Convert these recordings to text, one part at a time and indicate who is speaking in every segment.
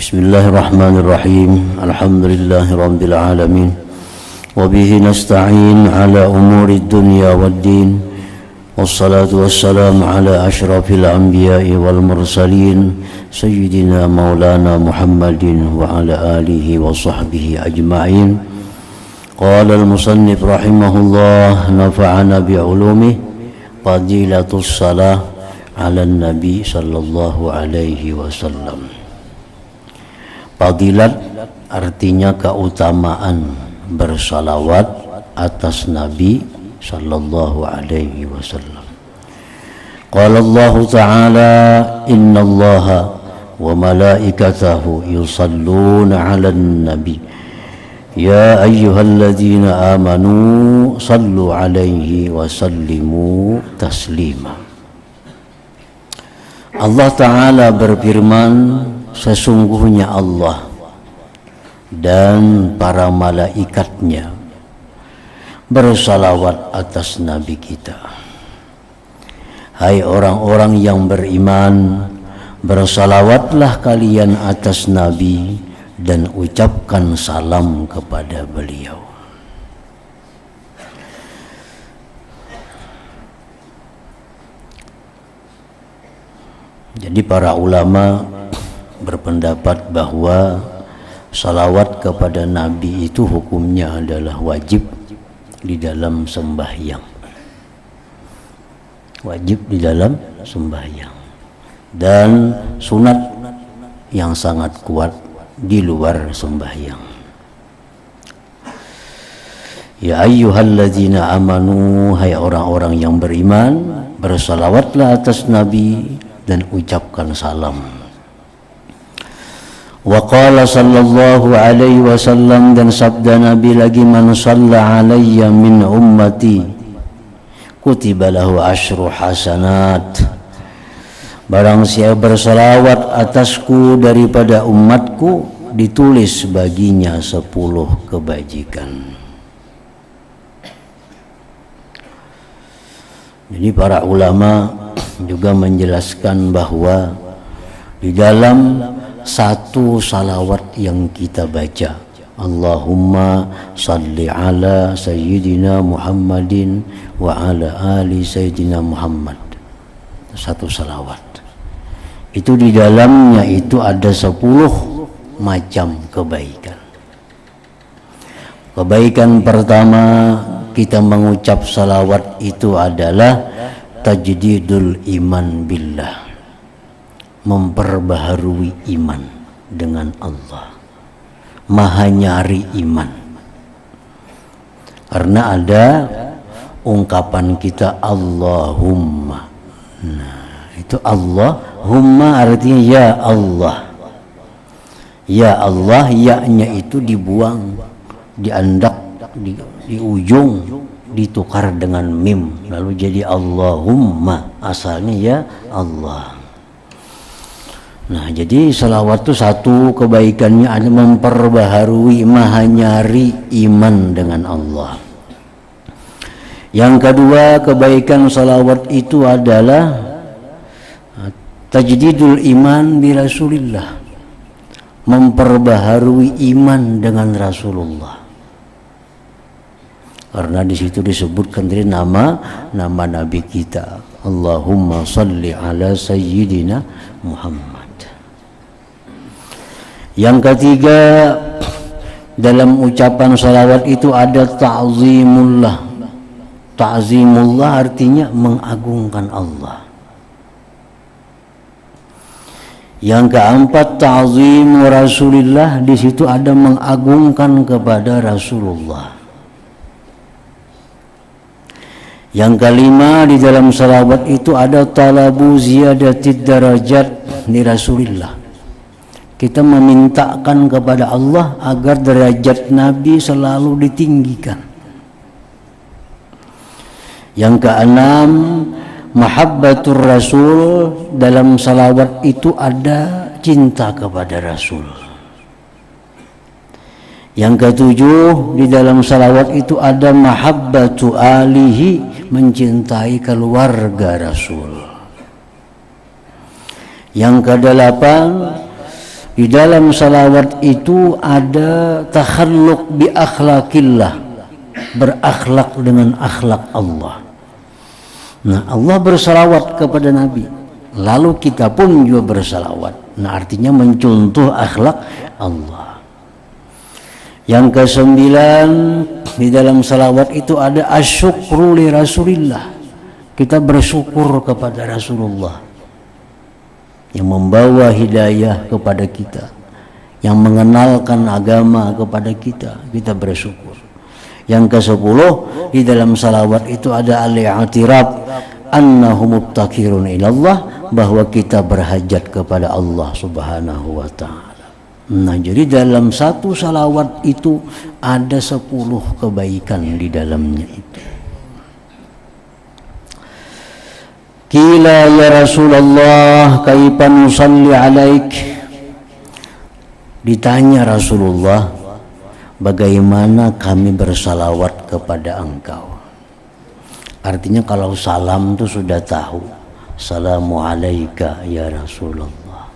Speaker 1: Bismillahirrahmanirrahim. Alhamdulillahirabbil alamin. Wa bihi nasta'in ala umuri dunya waddin. Wassalatu wassalamu ala asyrafil anbiya'i wal mursalin sayyidina maulana Muhammadin wa ala alihi wa sahbihi ajma'in. Qala al-musannif rahimahullah, nafa'ana bi'ulumih. Fadilatus salah ala nabi sallallahu alaihi wasallam. Fadilat artinya keutamaan bersalawat atas Nabi sallallahu alaihi wasallam. Qala Allah Ta'ala, innallaha wa malaikatahu yusalluna 'alan nabi ya ayyuhalladzina amanu sallu 'alaihi wa sallimu taslima. Allah Ta'ala berfirman, sesungguhnya Allah dan para malaikatnya bersalawat atas Nabi kita. Hai orang-orang yang beriman, bersalawatlah kalian atas Nabi dan ucapkan salam kepada beliau. Jadi para ulama berpendapat bahwa salawat kepada Nabi itu hukumnya adalah wajib di dalam sembahyang. Wajib di dalam sembahyang. Dan sunat yang sangat kuat di luar sembahyang. Ya ayyuhalladzina amanu, hai orang-orang yang beriman, bersalawatlah atas Nabi dan ucapkan salam. Wa qala sallallahu alaihi wasallam, dan sabda Nabi lagi, man shalla alayya min ummati kutiba lahu asyru hasanat. Barang siapa bersalawat atasku daripada umatku, ditulis baginya 10 kebajikan. Jadi para ulama juga menjelaskan bahwa di dalam satu salawat yang kita baca, Allahumma salli ala sayyidina Muhammadin wa ala ali sayyidina Muhammad, satu salawat itu di dalamnya itu ada 10 macam kebaikan. Kebaikan pertama, kita mengucap salawat itu adalah tajdidul iman billah, memperbaharui iman dengan Allah, maha nyari iman. Karena ada ungkapan kita Allahumma. Nah, itu Allahumma artinya ya Allah. Ya Allah, ya-nya itu dibuang, diandak di ujung, ditukar dengan mim, lalu jadi Allahumma, asalnya ya Allah. Nah, jadi salawat itu satu kebaikannya ada memperbaharui, maha nyari iman dengan Allah. Yang kedua, kebaikan salawat itu adalah tajdidul iman bi Rasulillah, memperbaharui iman dengan Rasulullah. Karena di situ disebutkan dari nama Nabi kita, Allahumma salli ala sayyidina Muhammad. Yang ketiga, dalam ucapan salawat itu ada ta'zimullah. Ta'zimullah artinya mengagungkan Allah. Yang keempat, ta'zim Rasulillah, di situ ada mengagungkan kepada Rasulullah. Yang kelima, di dalam salawat itu ada talabu ziyadatid darajat li Rasulillah. Kita memintakan kepada Allah agar derajat Nabi selalu ditinggikan. Yang keenam, mahabbatur Rasul, dalam salawat itu ada cinta kepada Rasul. Yang ketujuh, di dalam salawat itu ada mahabbatu alihi, mencintai keluarga Rasul. Yang kedelapan, Di dalam salawat itu ada takhalluq bi akhlaqillah, berakhlak dengan akhlak Allah. Nah, Allah bersalawat kepada Nabi, lalu kita pun juga bersalawat. Nah, artinya mencontoh akhlak Allah. Yang kesembilan, di dalam salawat itu ada asyukru li Rasulillah. Kita bersyukur kepada Rasulullah yang membawa hidayah kepada kita, yang mengenalkan agama kepada kita, kita bersyukur. Yang ke-10, di dalam salawat itu ada al-i'tiraf annahu mubtakirun ilallah, bahwa kita berhajat kepada Allah Subhanahu wa ta'ala. Nah, jadi dalam satu salawat itu ada 10 kebaikan di dalamnya itu. Qila ya Rasulullah kaifa nusalli alaik. Ditanya Rasulullah, bagaimana kami bersalawat kepada engkau. Artinya kalau salam itu sudah tahu, Assalamu alaika ya Rasulullah.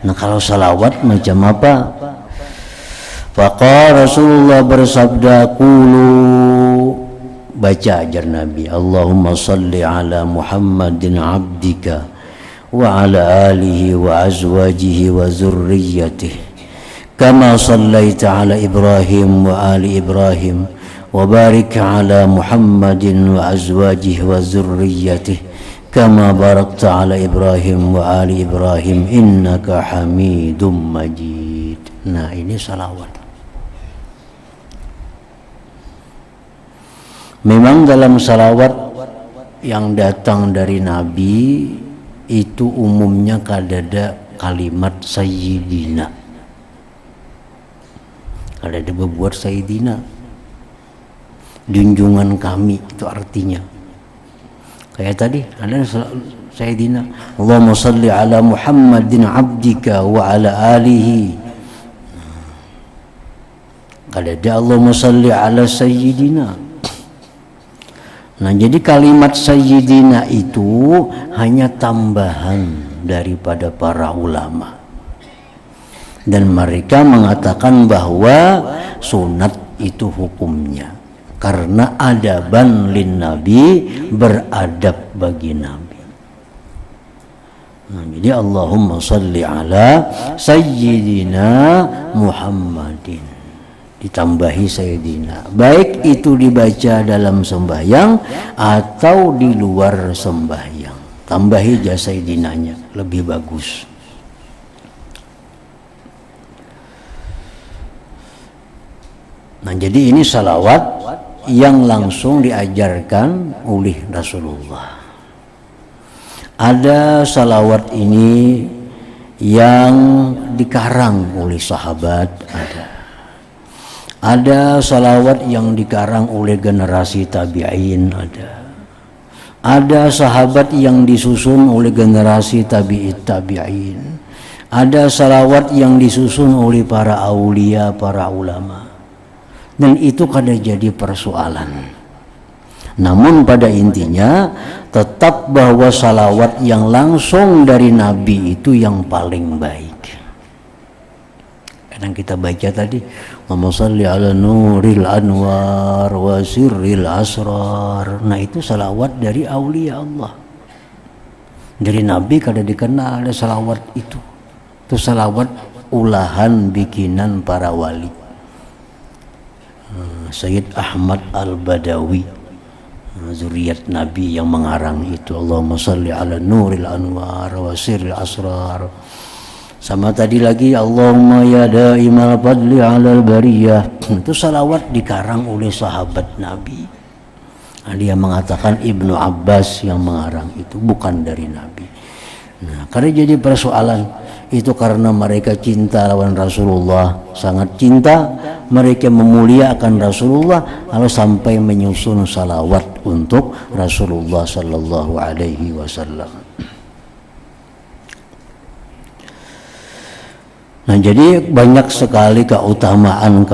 Speaker 1: Nah, kalau salawat macam apa? Faqala Rasulullah bersabda, qulu, baca ajar Nabi, Allahumma salli ala Muhammadin abdika wa ala alihi wa azwajihi wa zurriyyatihi kama sallaita ala Ibrahim wa ali Ibrahim wa barik ala Muhammadin wa azwajihi wa zurriyyatihi kama barakta ala Ibrahim wa ali Ibrahim innaka hamidum majid. Nah, ini salawat. Memang dalam salawat yang datang dari Nabi itu umumnya kadada kalimat sayyidina, kadada berbuat sayyidina, junjungan kami, itu artinya. Kayak tadi ada sayyidina, Allahumma salli ala Muhammadin abdika wa ala alihi. Kadada Allahumma salli ala sayyidina. Nah, jadi kalimat sayyidina itu hanya tambahan daripada para ulama. Dan mereka mengatakan bahwa sunat itu hukumnya. Karena adaban lin nabi, beradab bagi nabi. Nah, jadi Allahumma salli ala sayyidina Muhammadin. Ditambahi sayyidina, baik itu dibaca dalam sembahyang atau di luar sembahyang, tambahi ja sayyidinanya, lebih bagus. Nah, jadi ini salawat yang langsung diajarkan oleh Rasulullah. Ada salawat ini yang dikarang oleh sahabat, ada salawat yang dikarang oleh generasi tabi'in, ada sahabat yang disusun oleh generasi tabi'in, ada salawat yang disusun oleh para aulia, para ulama. Dan itu kada jadi persoalan. Namun pada intinya tetap bahwa salawat yang langsung dari Nabi itu yang paling baik. Yang kita baca tadi, Allahumma salli ala nuril anwar wa sirril asrar. Nah, itu salawat dari aulia Allah. Dari Nabi kada dikenal ada salawat itu. Itu salawat ulahan bikinan para wali. Sayyid Ahmad Al-Badawi, zuriat Nabi yang mengarang itu, Allahumma salli ala nuril anwar wa sirril asrar. Sama tadi lagi, Allahumma ya da'imal fadli alal bariyah. Itu salawat dikarang oleh sahabat Nabi. Nah, dia mengatakan Ibnu Abbas yang mengarang itu, bukan dari Nabi. Nah, karena jadi persoalan itu karena mereka cinta lawan Rasulullah, sangat cinta, mereka memuliakan Rasulullah, lalu sampai menyusun salawat untuk Rasulullah sallallahu alaihi wasallam. Nah, jadi banyak sekali keutamaan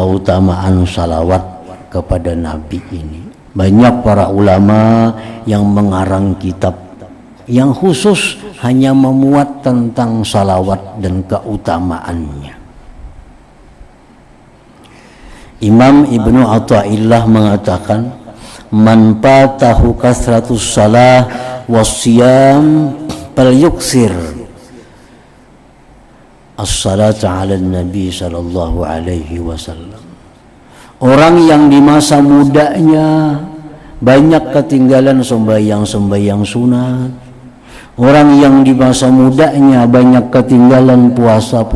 Speaker 1: salawat kepada Nabi ini. Banyak para ulama yang mengarang kitab yang khusus hanya memuat tentang salawat dan keutamaannya. Imam Ibnu Athaillah mengatakan, man fatahu kasratus salah wassiyam falyuksir as-salata 'ala nabi sallallahu alaihi wasallam. Orang yang di masa mudanya banyak ketinggalan sembahyang sunat, orang yang di masa mudanya banyak ketinggalan puasa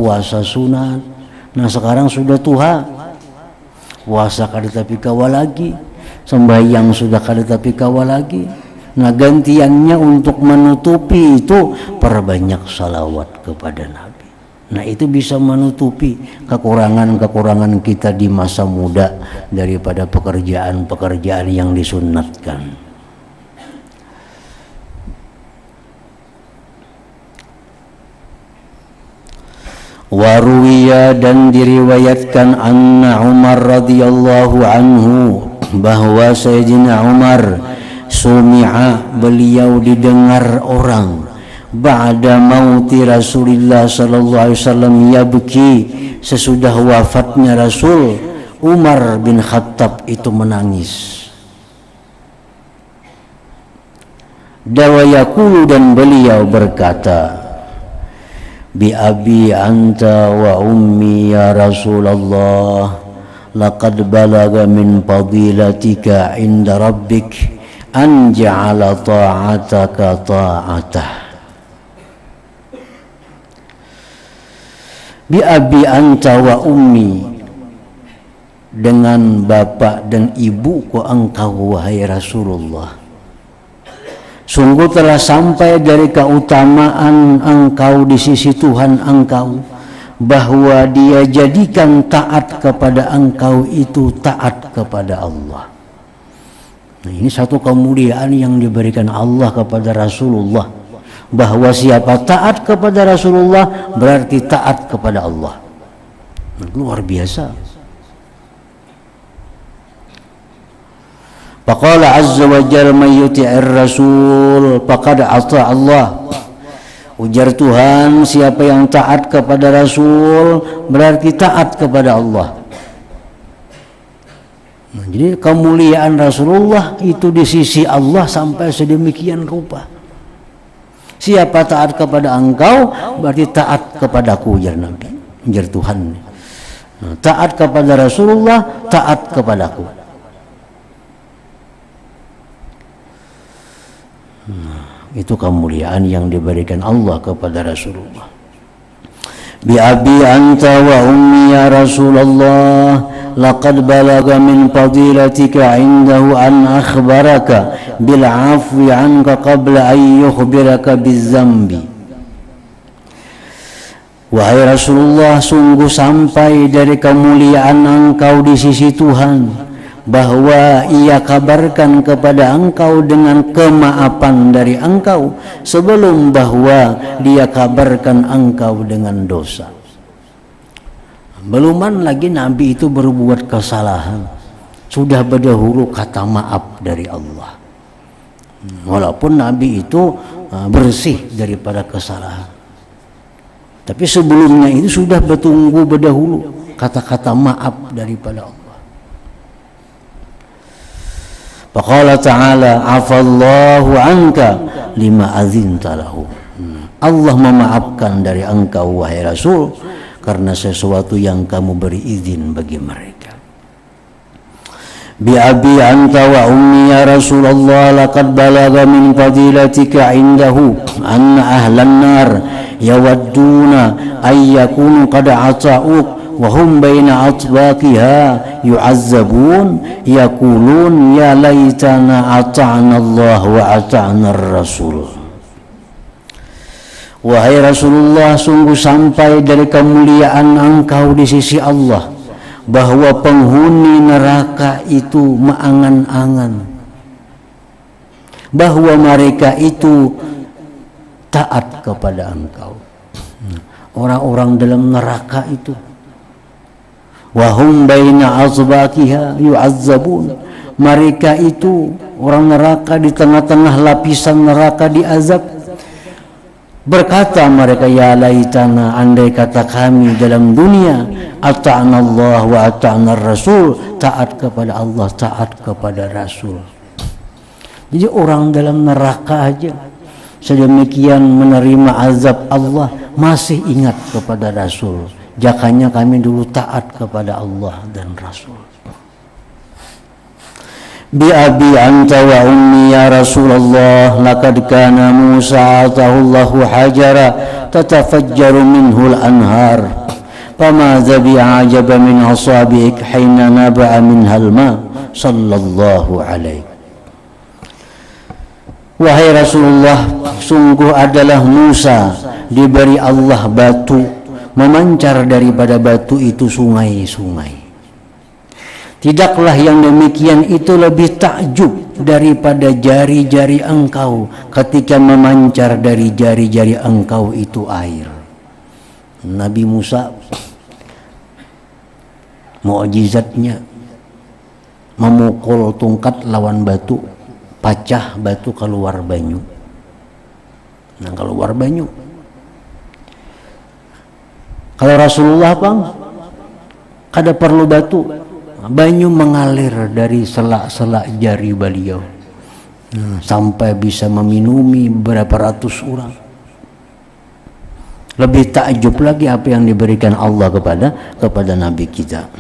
Speaker 1: sunat, nah sekarang sudah tua, puasa kada tapi kawa lagi, sembahyang sudah kada tapi kawa lagi. Nah gantiannya untuk menutupi itu perbanyak salawat kepada Nabi. Nah itu bisa menutupi kekurangan-kekurangan kita di masa muda daripada pekerjaan-pekerjaan yang disunnatkan. Waruwiya, dan diriwayatkan anna Umar radhiyallahu anhu, bahwa Sayyidina Umar sumi'a, beliau didengar orang, ba'da mauti Rasulillah sallallahu alaihi wasallam yabki, sesudah wafatnya Rasul, Umar bin Khattab itu menangis. Dawayakulu, dan beliau berkata, bi abi anta wa ummi ya Rasulullah, laqad balaga min fadilatika inda rabbik an ja'ala ta'ataka ta'atah. Bi abi anta wa ummi, dengan bapak dan ibuku engkau wahai Rasulullah, sungguh telah sampai dari keutamaan engkau di sisi Tuhan engkau, bahwa dia jadikan taat kepada engkau itu taat kepada Allah. Nah, ini satu kemuliaan yang diberikan Allah kepada Rasulullah, bahwa siapa taat kepada Rasulullah berarti taat kepada Allah. Nah, luar biasa. Faqala azza wa jalla may yuti'ir rasul faqad ata Allah. Ujar Tuhan, siapa yang taat kepada Rasul berarti taat kepada Allah. Nah, jadi kemuliaan Rasulullah itu di sisi Allah sampai sedemikian rupa. Siapa taat kepada engkau berarti taat kepadaku, ujar Nabi, ujar Tuhan. Nah, taat kepada Rasulullah, taat kepadaku. Nah, itu kemuliaan yang diberikan Allah kepada Rasulullah. Bi abi anta wa ummi ya Rasulullah, laqad balaga min fadilatika indahu an akhbaraka bil afwi anka qabla an yukhbiraka bizzambi. Wahai Rasulullah, sungguh sampai dari kemuliaan engkau di sisi Tuhan, bahwa ia kabarkan kepada engkau dengan kemaafan dari engkau sebelum bahwa dia kabarkan engkau dengan dosa. Beluman lagi Nabi itu berbuat kesalahan, sudah berdahulu kata maaf dari Allah. Walaupun Nabi itu bersih daripada kesalahan, tapi sebelumnya itu sudah bertunggu berdahulu kata-kata maaf daripada Allah. Faqala ta'ala afallahu anka lima azinta lahu. Allah memaafkan dari engkau wahai Rasul karena sesuatu yang kamu beri izin bagi mereka. Bi abi anta wa ummi ya Rasulullah, laqad balaga min fadilatika indahu anna ahlan nar yawadduna ay yakunu qad ata'uk wa hum baina atbaqiha yu'azzabun yaqulun ya laitana ata'na Allah wa ata'na ar-rasul. Wahai Rasulullah, sungguh sampai dari kemuliaan engkau di sisi Allah, bahwa penghuni neraka itu mengangan-angan bahwa mereka itu taat kepada engkau. Orang-orang dalam neraka itu, wahum baina azbaqiha yu'azzabun, mereka itu orang neraka di tengah-tengah lapisan neraka diazab. Berkata mereka, ya laitana, andai kata kami dalam dunia ata'na Allah wa ata'na Rasul, taat kepada Allah, taat kepada Rasul. Jadi orang dalam neraka aja sedemikian menerima azab Allah masih ingat kepada Rasul. Jakanya kami dulu taat kepada Allah dan Rasul. Bi abi anta wa ummi ya Rasulullah, laqad kana Musa atahu Allahu hajara tatafajjaru minhu al-anhar fama zabi ajaba min asabi'ik hina naba'a minha al-ma sallallahu alaihi. Wahai Rasulullah, sungguh adalah Musa diberi Allah batu, memancar daripada batu itu sungai-sungai. Tidaklah yang demikian itu lebih takjub daripada jari-jari engkau ketika memancar dari jari-jari engkau itu air. Nabi Musa mukjizatnya memukul tongkat lawan batu, pecah batu keluar banyu. Nah, keluar banyu. Kalau Rasulullah bang, kada perlu batu, banyu mengalir dari selak-selak jari beliau sampai bisa meminumi berapa ratus orang. Lebih takjub lagi apa yang diberikan Allah kepada Nabi kita.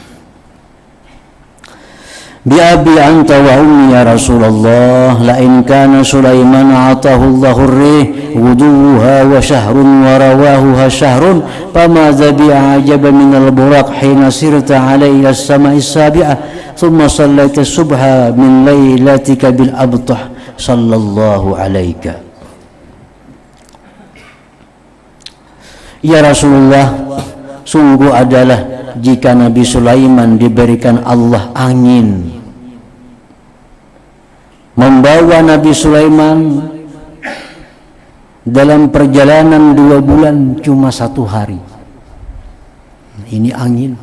Speaker 1: Bi abi anta wa ummi ya Rasulullah, la in kana Sulaiman atahu Allahu rih wuduha wa syahrun wa rawahuha syahrun fama zabi ajaba min al-buraq hina sirta alayhi as-sama'i as-sabi'ah thumma sallaita subha min laylatika bil abtah sallallahu alayka. Ya Rasulullah, sungguh adalah jika Nabi Sulaiman diberikan Allah angin, membawa Nabi Sulaiman dalam perjalanan 2 bulan cuma 1 hari. Ini angin.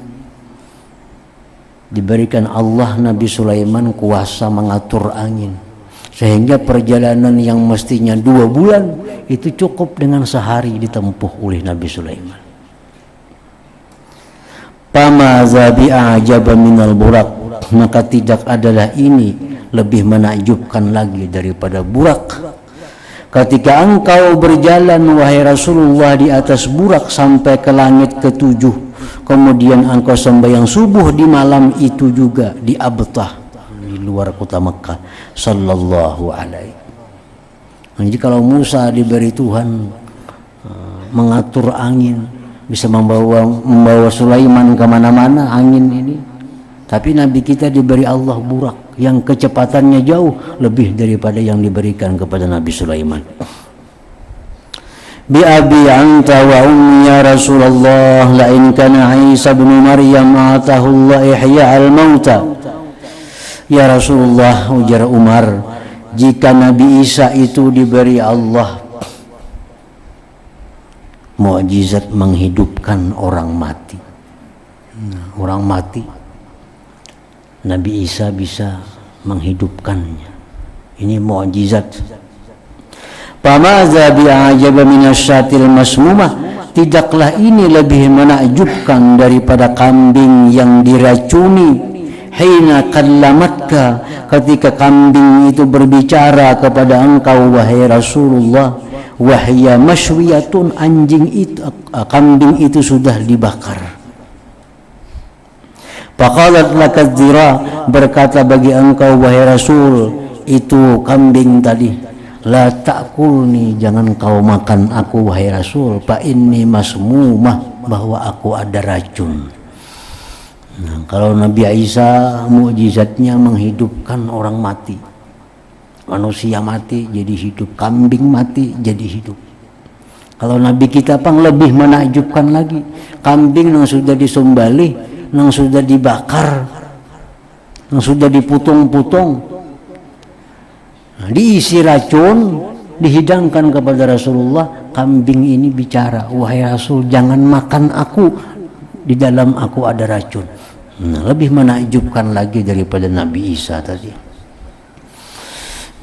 Speaker 1: Diberikan Allah Nabi Sulaiman kuasa mengatur angin, sehingga perjalanan yang mestinya 2 bulan itu cukup dengan sehari ditempuh oleh Nabi Sulaiman. Fama zabi ajaba minal burak, maka tidak adalah ini lebih menakjubkan lagi daripada burak. Ketika engkau berjalan wahai Rasulullah di atas burak sampai ke langit ke-7, kemudian engkau sembahyang subuh di malam itu juga di Abtah, di luar kota Mekah sallallahu alaihi. Jadi kalau Musa diberi Tuhan mengatur angin, bisa membawa Sulaiman kemana-mana angin ini, tapi Nabi kita diberi Allah burak yang kecepatannya jauh lebih daripada yang diberikan kepada Nabi Sulaiman. Bi abi anta wa ummi ya Rasulullah, la in kana Isa bin Maryam atahu Allah ihya al-mauta. Ya Rasulullah, ujar Umar, jika Nabi Isa itu diberi Allah mukjizat menghidupkan orang mati. Orang mati Nabi Isa bisa menghidupkannya. Ini mukjizat. Famaza bi'ajaba minasyatil masmumah, tidaklah ini lebih menakjubkan daripada kambing yang diracuni. Hina kallamatka, ketika kambing itu berbicara kepada engkau wahai Rasulullah, wahya masywiyatun, kambing itu sudah dibakar. Faqalat lakat zira, berkata bagi engkau wahai Rasul itu kambing tadi, la ta'kulni, jangan kau makan aku wahai Rasul, fa inni masmumah, bahwa aku ada racun. Nah, kalau Nabi Isa mukjizatnya menghidupkan orang mati, manusia mati jadi hidup, kambing mati jadi hidup. Kalau Nabi kita pang lebih menakjubkan lagi, kambing yang sudah disembelih, yang sudah dibakar, yang sudah diputung-putung, nah, diisi racun, dihidangkan kepada Rasulullah, kambing ini bicara, wahai Rasul jangan makan aku, di dalam aku ada racun. Nah, lebih menakjubkan lagi daripada Nabi Isa tadi.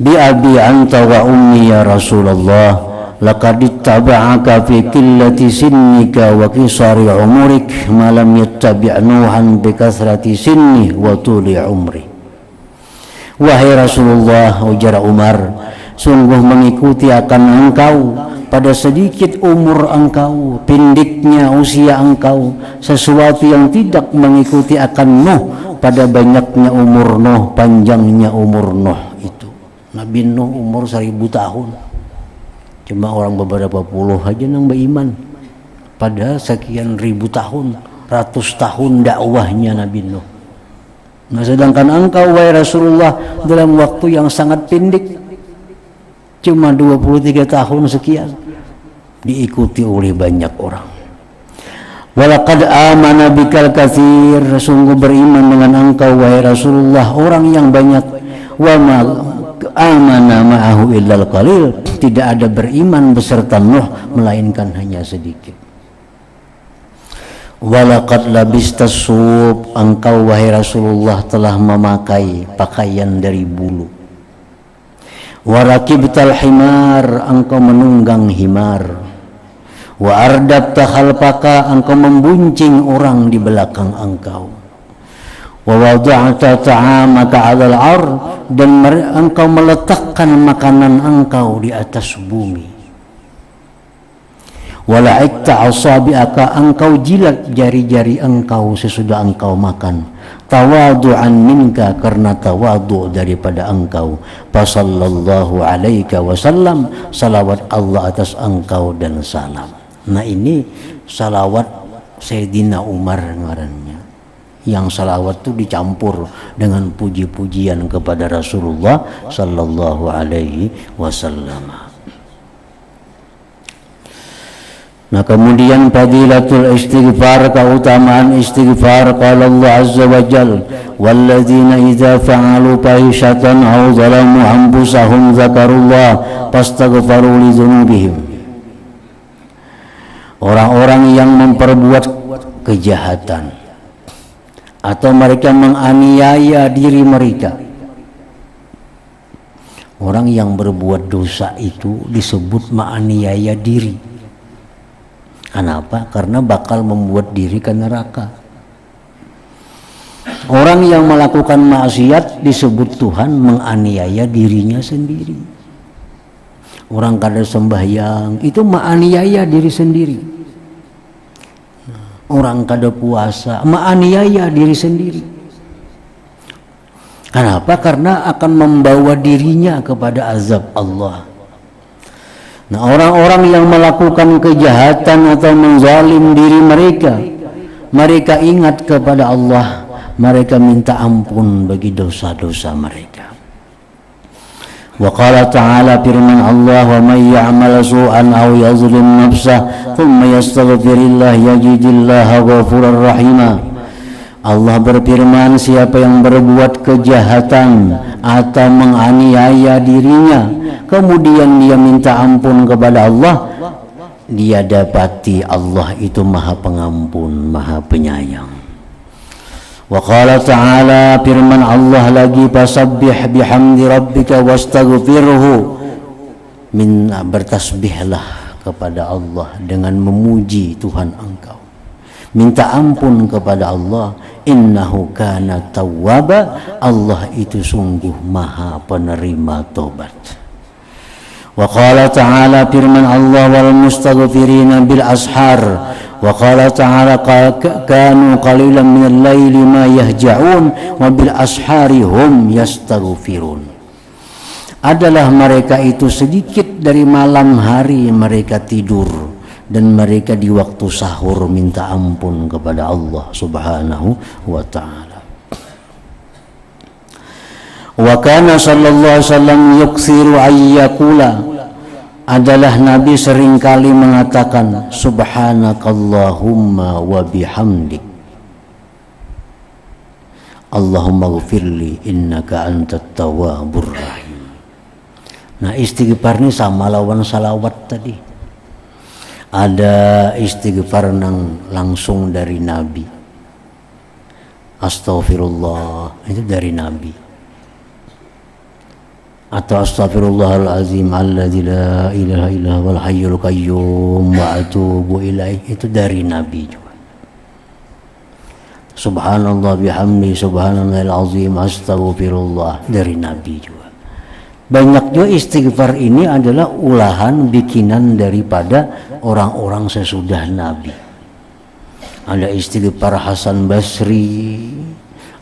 Speaker 1: Bi abi anta wa ummi ya Rasulullah, laqad ittaba'aka fi qillati sinnika wa qisari umurik ma lam yattabi' Nuhan bi kasrati sinni wa tuli umri. Wahai Rasulullah, ujar Umar, sungguh mengikuti akan engkau pada sedikit umur engkau, pendeknya usia engkau, sesuatu yang tidak mengikuti akan Nuh pada banyaknya umur Nuh, panjangnya umur Nuh itu. Nabi Nuh umur 1000 tahun, cuma orang beberapa puluh aja yang beriman pada sekian ribu tahun, ratus tahun dakwahnya Nabi Nuh. Nah, sedangkan engkau wahai Rasulullah dalam waktu yang sangat pendek, cuma 23 tahun sekian, diikuti oleh banyak orang. Walaqad amana bikal katsir, sungguh beriman dengan engkau wahai Rasulullah orang yang banyak. Wa ma amana ma'ahu illal qalil, tidak ada beriman beserta Nuh melainkan hanya sedikit. Walaqad labistas sub, engkau wahai Rasulullah telah memakai pakaian dari bulu. Warakibtal himar, engkau menunggang himar. Wa ardabta khalfaka, engkau membuncing orang di belakang engkau. Wa wada'ta ta'amaka 'alal 'ar, dan engkau meletakkan makanan engkau di atas bumi. Wala'ikta asabi'aka, engkau jilat jari-jari engkau sesudah engkau makan. Tawadu'an minka, karena tawadu daripada engkau. Fasallallahu alaika wasallam, salawat Allah atas engkau dan salam. Nah, ini salawat Sayyidina Umar ngarannya, yang salawat itu dicampur dengan puji-pujian kepada Rasulullah sallallahu alaihi wasallam. Nah, kemudian fadilatul istighfar, keutamaan istighfar. Qala Allah azza wa jalla, walladzina idza fa'alu fahishatan aw zalamu anfusahum dzakarullah fastaghfaru li dzunubihim. Orang-orang yang memperbuat kejahatan atau mereka menganiaya diri mereka. Orang yang berbuat dosa itu disebut menganiaya diri. Kenapa? Karena bakal membuat diri ke neraka. Orang yang melakukan maksiat disebut Tuhan menganiaya dirinya sendiri. Orang kada sembahyang itu menganiaya diri sendiri. Orang kada puasa menganiaya diri sendiri. Kenapa? Karena akan membawa dirinya kepada azab Allah. Nah, orang-orang yang melakukan kejahatan atau menzalim diri mereka, mereka ingat kepada Allah, mereka minta ampun bagi dosa-dosa mereka. Wa qala ta'ala, firman Allah, wa may ya'mal su'an aw yazlim nafsah thumma yastaghfirillah yajidillaha ghafurar rahima. Allah berfirman, siapa yang berbuat kejahatan atau menganiaya dirinya, kemudian dia minta ampun kepada Allah, dia dapati Allah itu Maha Pengampun, Maha Penyayang. Wa qala ta'ala, firman Allah lagi, fasabbih bihamdi rabbika wastaghfirhu, bertasbihlah kepada Allah dengan memuji Tuhan engkau, minta ampun kepada Allah. Innahu kana tawwaba, Allah itu sungguh Maha penerima tobat. Wa qala ta'ala, firman Allah, wal mustaghfirina bil ashar. Wa qala ta'ala, kanu qalilan minal laili ma yahja'un wa bil ashari hum yastaghfirun. Adalah mereka itu sedikit dari malam hari mereka tidur, dan mereka di waktu sahur minta ampun kepada Allah subhanahu wa ta'ala. Wa kana sallallahu alaihi wasallam yuksiru ayyakula, adalah Nabi seringkali mengatakan subhanakallahumma wa bihamdik Allahumma ghfirli innaka antat tawwabur rahim. Nah, istighfar ini sama lawan salawat tadi. Ada istighfar langsung dari Nabi, astaghfirullah, itu dari Nabi. atau astaghfirullahalazim alladzi la ilaha illa huwal hayyul qayyum wa atubu ilaih, itu dari Nabi juga. Subhanallah bihamdi subhanallahil azim astaghfirullah, dari Nabi juga. Banyak juga istighfar ini adalah ulahan bikinan daripada orang-orang sesudah Nabi. Ada istighfar Hasan Basri,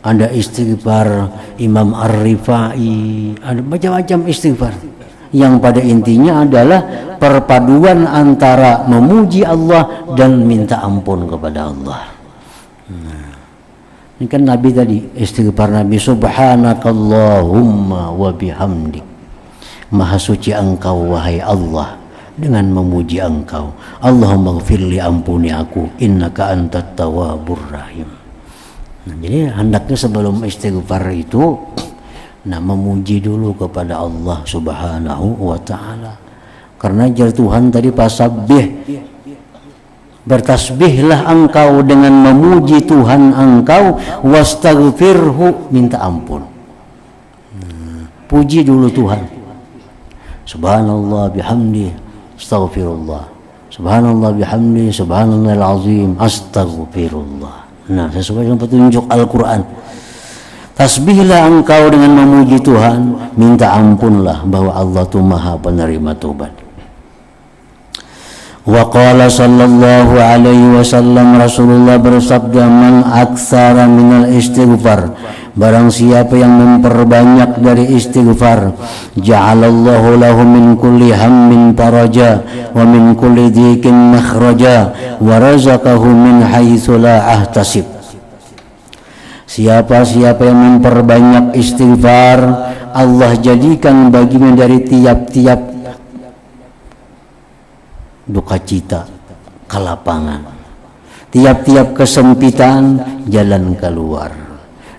Speaker 1: ada istighfar Imam Ar-Rifai, ada macam-macam istighfar yang pada intinya adalah perpaduan antara memuji Allah dan minta ampun kepada Allah. Ini kan Nabi tadi, istighfar Nabi, subhanakallahumma wa bihamdik, maha suci engkau wahai Allah dengan memuji engkau. Allahumma gfirli, ampuni aku, innaka antat tawwabur rahim. Nah, jadi hendaknya sebelum istighfar itu memuji dulu kepada Allah Subhanahu wa ta'ala. Karena jar Tuhan tadi pasabbih, bertasbihlah engkau dengan memuji Tuhan engkau, wastaghfirhu, minta ampun. Puji dulu Tuhan. Subhanallah bihamdi astaghfirullah, subhanallah bihamdi subhanallahil azim astaghfirullah. Nah, sesuai dengan petunjuk Al-Quran. Tasbihlah engkau dengan memuji Tuhan, minta ampunlah bahwa Allah itu maha penerima taubat. Wa qala sallallahu alaihi wasallam, Rasulullah bersabda, man aktsara minal istighfar, barang siapa yang memperbanyak dari istighfar, ja'alallahu lahu min kulli hammin faraja wa min kulli dhikin makhraja wa razaqahu min haitsu la ahtasib. Siapa-siapa yang memperbanyak istighfar, Allah jadikan baginya dari tiap-tiap duka cita kelapangan, tiap-tiap kesempitan jalan keluar,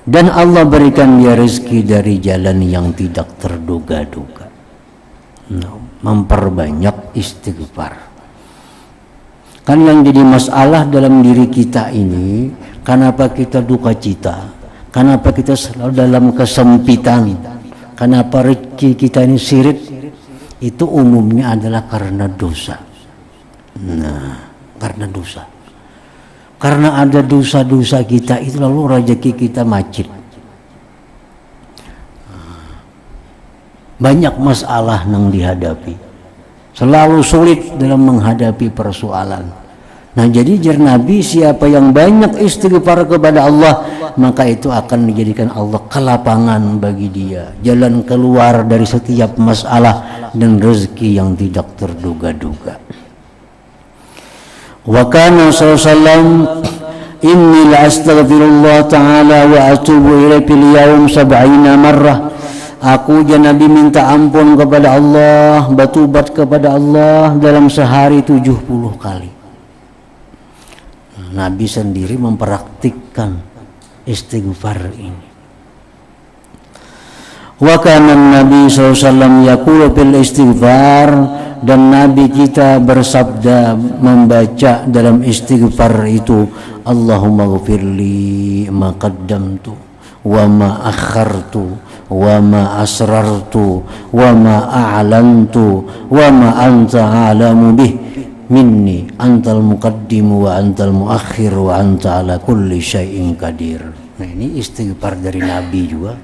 Speaker 1: dan Allah berikan dia rezeki dari jalan yang tidak terduga-duga. Memperbanyak istighfar. Kan yang jadi masalah dalam diri kita ini, kenapa kita duka cita, kenapa kita selalu dalam kesempitan, kenapa rezeki kita ini sirit, itu umumnya adalah karena dosa. Karena dosa. Karena ada dosa-dosa kita itu, lalu rezeki kita macet. Banyak masalah yang dihadapi, selalu sulit dalam menghadapi persoalan. Nah, jadi jar Nabi, siapa yang banyak istighfar kepada Allah, maka itu akan menjadikan Allah kelapangan bagi dia, jalan keluar dari setiap masalah dan rezeki yang tidak terduga-duga. Wa kana sallallahu inni la astaghfirullah ta'ala wa atubu ilaihi fil yawm 70 marrah. Aku dan Nabi minta ampun kepada Allah, bertobat kepada Allah dalam sehari 70 kali. Nabi sendiri mempraktikkan istighfar ini. Wa kana Nabi sallallahu alaihi wasallam yaqulu fil istighfar, dan Nabi kita bersabda membaca dalam istighfar itu, Allahumma ghfirli ma qaddamtu wa ma akhartu wa ma asrartu wa ma a'lantu wa ma anta a'lamu bih minni antal muqaddim wa antal muakhir wa anta ala kulli syai'in qadir. Nah, ini istighfar dari Nabi juga.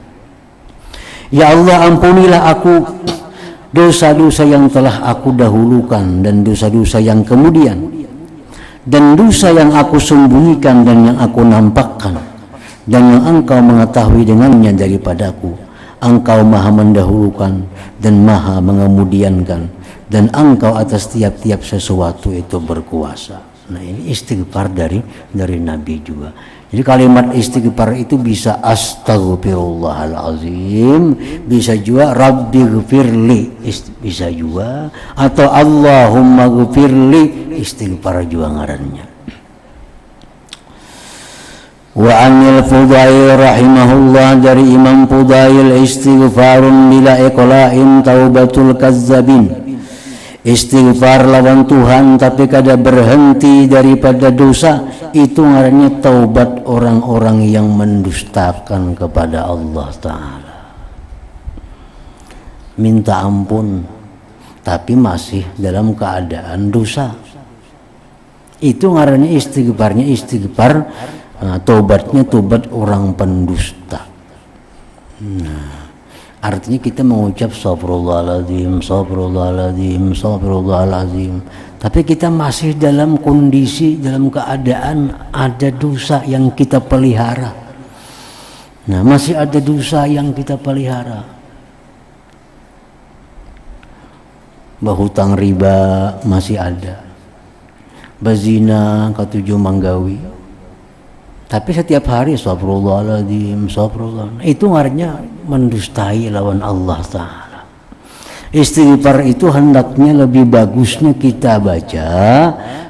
Speaker 1: Ya Allah, ampunilah aku dosa-dosa yang telah aku dahulukan dan dosa-dosa yang kemudian, dan dosa yang aku sembunyikan dan yang aku nampakkan, dan yang engkau mengetahui dengannya daripadaku. Engkau maha mendahulukan dan maha mengemudiankan, dan engkau atas tiap-tiap sesuatu itu berkuasa. Nah, ini istighfar dari Nabi juga. Jadi kalimat istighfar itu bisa astaghfirullahalazim, bisa juga rabbi ghfirli, bisa juga, atau Allahumma ghfirli, istighfar juga ngarannya. Wa anil Fudail rahimahullah, dari Imam Fudail, istighfarun bila iqla'in taubatul kazzabin. Istighfar lawan Tuhan tapi kada berhenti daripada dosa, itu ngarannya taubat orang-orang yang mendustakan kepada Allah Ta'ala. minta ampun, tapi masih dalam keadaan dosa. Itu ngarannya istighfarnya istighfar, tobatnya tobat orang pendusta. Nah, artinya kita mengucap astagfirullahaladzim, astagfirullahaladzim, astagfirullahaladzim, tapi kita masih dalam kondisi, dalam keadaan ada dosa yang kita pelihara. Nah, masih ada dosa yang kita pelihara. Berhutang riba masih ada, berzina ketujuh manggawi, tapi setiap hari astagfirullahaladzim, astagfirullah, itu artinya mendustai lawan Allah Ta'ala. Istighfar itu hendaknya lebih bagusnya kita baca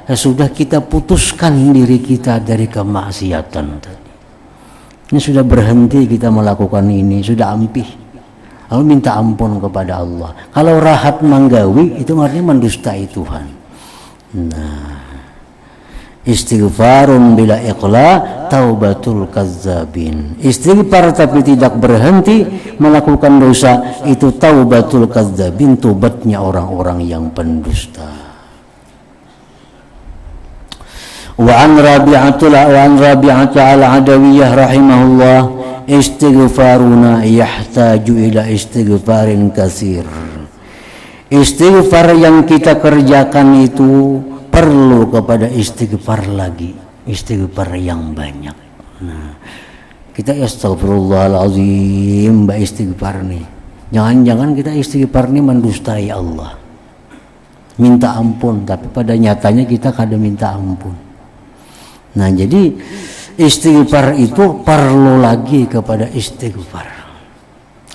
Speaker 1: sesudah kita putuskan diri kita dari kemaksiatan tadi. Ini sudah berhenti kita melakukan ini, sudah ampih, lalu minta ampun kepada Allah. Kalau rahat manggawi itu artinya mendustai Tuhan. Nah, istighfarun bila iqla taubatul kazzabin. Istighfar tapi tidak berhenti melakukan dosa, itu taubatul kazzabin, tobatnya orang-orang yang pendusta. Wa an Rabi'ata al-Adawiyah rahimahullah, istighfaruna yahtaju ila istighfarin katsir. Istighfar yang kita kerjakan itu perlu kepada istighfar lagi, istighfar yang banyak. Nah, kita astagfirullahaladzim, istighfar nih. Jangan-jangan kita istighfar nih mendustai Allah, minta ampun, tapi pada nyatanya kita kada minta ampun. Nah, jadi istighfar itu perlu lagi kepada istighfar.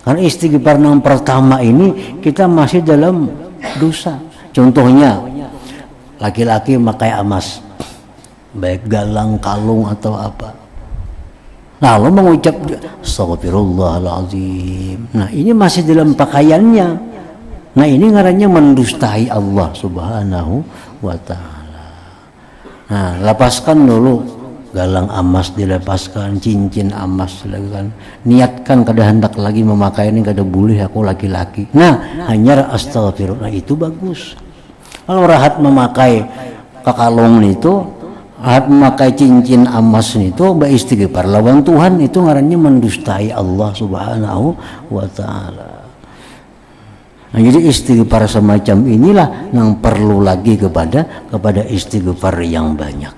Speaker 1: Karena istighfar yang pertama ini kita masih dalam dosa. Contohnya, laki-laki memakai emas, baik galang, kalung atau apa, lalu mengucap astagfirullahaladzim. Nah, ini masih dalam pakaiannya. Nah, ini ngarannya mendustai Allah Subhanahu wa Ta'ala. Nah, lepaskan dulu galang emas, dilepaskan cincin emas, dilakukan. Niatkan kada hendak lagi memakai ini, kada boleh, aku laki-laki. Nah, hanya astagfirullah, itu bagus. Kalau rahat memakai kalung itu, rahat memakai cincin emas itu, beristighfar lawan Tuhan, itu ngarannya mendustai Allah Subhanahu wa Ta'ala. Nah, jadi istighfar semacam inilah yang perlu lagi kepada istighfar yang banyak.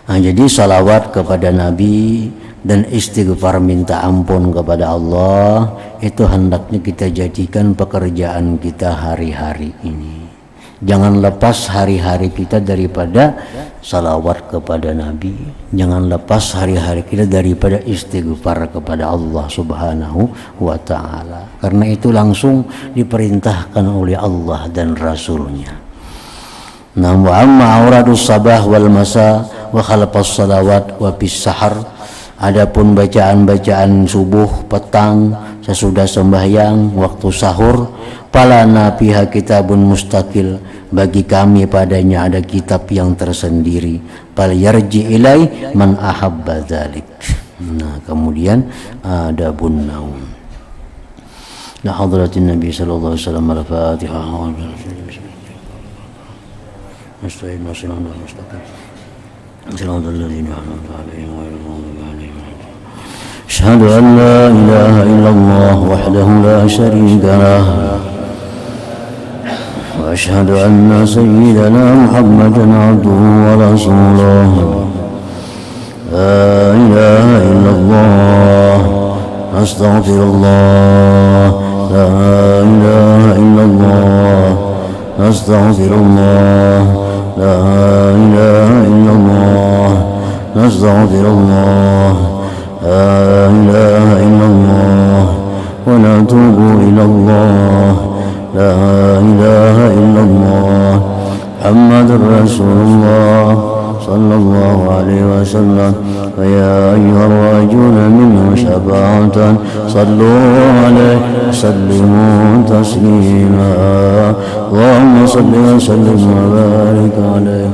Speaker 1: Nah, jadi salawat kepada Nabi dan istighfar minta ampun kepada Allah itu hendaknya kita jadikan pekerjaan kita hari-hari ini. Jangan lepas hari-hari kita daripada salawat kepada Nabi. Jangan lepas hari-hari kita daripada istighfar kepada Allah Subhanahu wa Ta'ala. Karena itu langsung diperintahkan oleh Allah dan Rasulnya. Nah, wa amma auradus sabah wal masa wa khalafas salawat wa bis sahar. Adapun bacaan-bacaan subuh, petang, sesudah sembahyang, waktu sahur, falana fiha kitabun mustaqil, bagi kami padanya ada kitab yang tersendiri, fal yarji ilai man ahabba dzalik. Nah, kemudian ada bunnaun. La hadratin Nabi sallallahu alaihi wasallam, al-Fatihah. Nasta'in wa sallallahu alaihi wasallam. Sallallahu alaihi wasallam. أشهد أن لا إله إلا الله وحده لا شريك له وأشهد أن سيدنا محمدا عبده ورسوله لا إله إلا الله أستغفر الله لا إله إلا الله أستغفر الله لا إله إلا الله أستغفر الله لا إله إلا الله ونتوب إلى الله لا إله إلا الله محمد رسول الله صلى الله عليه وسلم ويا أيها الراجون منه شفاعة صلوا عليه وسلموا تسليما اللهم صل وسلم وبارك عليه